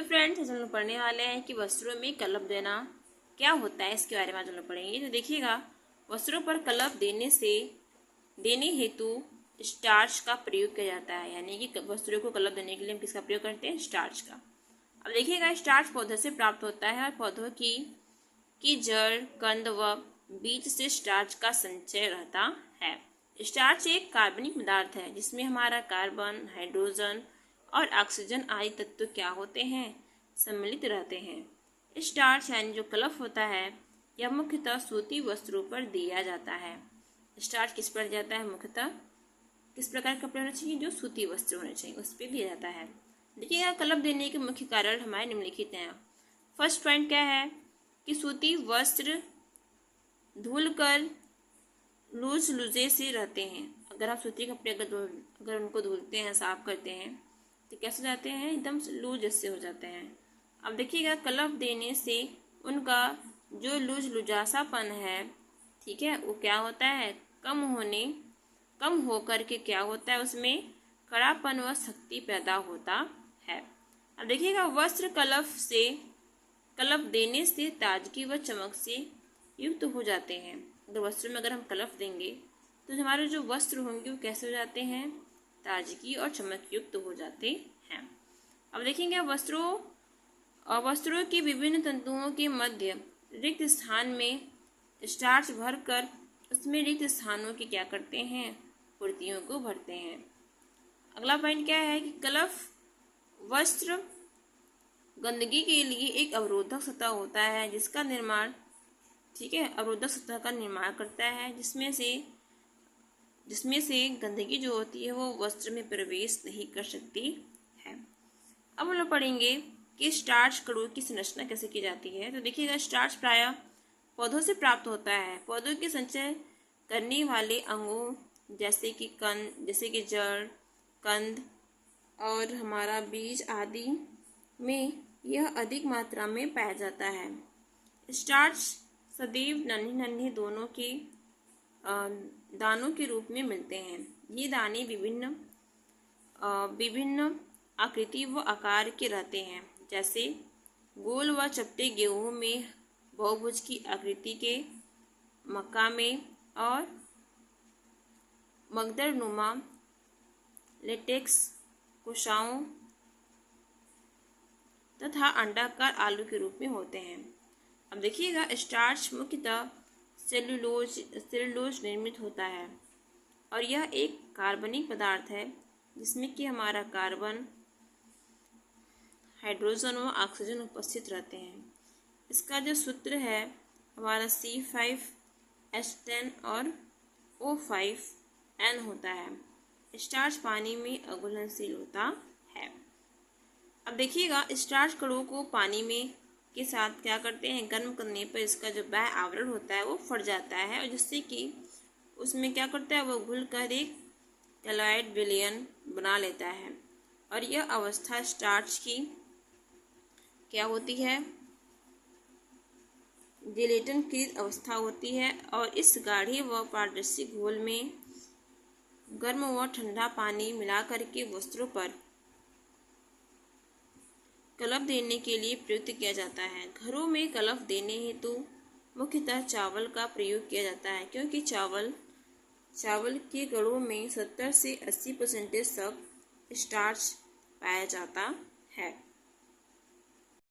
Friends, आज हम लोग पढ़ने वाले हैं कि वस्त्रों में कलप देना क्या होता है, इसके बारे में आज हम लोग पढ़ेंगे। तो देखिएगा, वस्त्रों पर कलप देने हेतु स्टार्च का प्रयोग किया जाता है। यानी कि वस्त्रों को कलप देने के लिए हम किसका प्रयोग करते हैं? स्टार्च का। अब देखिएगा, स्टार्च पौधे से प्राप्त होता है और पौधों की जड़, कंद व बीज से स्टार्च का संचय रहता है। स्टार्च एक कार्बनिक पदार्थ है जिसमें हमारा कार्बन, हाइड्रोजन और ऑक्सीजन आदि तत्व क्या होते हैं? सम्मिलित रहते हैं। स्टार्च यानी जो कलफ होता है, यह मुख्यतः सूती वस्त्रों पर दिया जाता है। स्टार्च किस पर जाता है? मुख्यतः किस प्रकार के कपड़े होने चाहिए? जो सूती वस्त्र होने चाहिए, उस पर दिया जाता है। देखिए, यह कलप देने के मुख्य कारण हमारे निम्नलिखित हैं। फर्स्ट पॉइंट क्या है कि सूती वस्त्र धुल कर लूजे से रहते हैं। अगर आप सूती कपड़े अगर उनको धुलते हैं, साफ करते हैं, तो कैसे जाते हैं? एकदम लूज जैसे हो जाते हैं। अब देखिएगा, कलप देने से उनका जो लुजासापन है, ठीक है, वो क्या होता है? कम होकर के क्या होता है? उसमें कड़ापन व शक्ति पैदा होता है। अब देखिएगा, वस्त्र कलप देने से ताजगी व चमक से युक्त हो जाते हैं। अगर वस्त्र में अगर हम कलप देंगे तो हमारे जो वस्त्र होंगे वो कैसे हो जाते हैं? ताजगी और चमक युक्त हो जाते हैं। अब देखेंगे, वस्त्रों के विभिन्न तंतुओं के मध्य रिक्त स्थान में स्टार्च भरकर उसमें रिक्त स्थानों की क्या करते हैं? पूर्तियों को भरते हैं। अगला पॉइंट क्या है कि कलफ वस्त्र गंदगी के लिए एक अवरोधक सतह होता है जिसका निर्माण, ठीक है, अवरोधक सतह का निर्माण करता है जिसमें से गंदगी जो होती है वो वस्त्र में प्रवेश नहीं कर सकती है। अब हम लोग पढ़ेंगे कि स्टार्च कणों की संरचना कैसे की जाती है। तो देखिएगा, स्टार्च प्रायः पौधों से प्राप्त होता है। पौधों के संचय करने वाले अंगों जैसे कि जड़, कंद और हमारा बीज आदि में यह अधिक मात्रा में पाया जाता है। स्टार्च सदैव नन्हे दानों के रूप में मिलते हैं। ये दाने विभिन्न आकृति व आकार के रहते हैं, जैसे गोल व चपटे गेहूं में, बहुभुज की आकृति के मक्का में और मगदड़नुमा लेटेक्स कोशाओं तथा अंडाकार आलू के रूप में होते हैं। अब देखिएगा, स्टार्च मुख्यतः सेलुलोज निर्मित होता है और यह एक कार्बनिक पदार्थ है जिसमें कि हमारा कार्बन, हाइड्रोजन व ऑक्सीजन उपस्थित रहते हैं। इसका जो सूत्र है हमारा C5H10 और O5N होता है। स्टार्च पानी में अघुलनशील होता है। अब देखिएगा, स्टार्च कणों को पानी में के साथ क्या करते हैं? गर्म करने पर इसका जो बाह्य आवरण होता है वो फट जाता है और जिससे कि उसमें क्या करता है? वो घुल कर एक कैलॉइड विलयन बना लेता है और यह अवस्था स्टार्च की क्या होती है? जिलेटिन की अवस्था होती है और इस गाढ़े व पारदर्शी घोल में गर्म व ठंडा पानी मिला करके वस्त्रों पर कलप देने के लिए प्रयुक्त किया जाता है। घरों में कलप देने हेतु मुख्यतः चावल का प्रयोग किया जाता है, क्योंकि चावल के गड़ों में 70 से 80% तक स्टार्च पाया जाता है।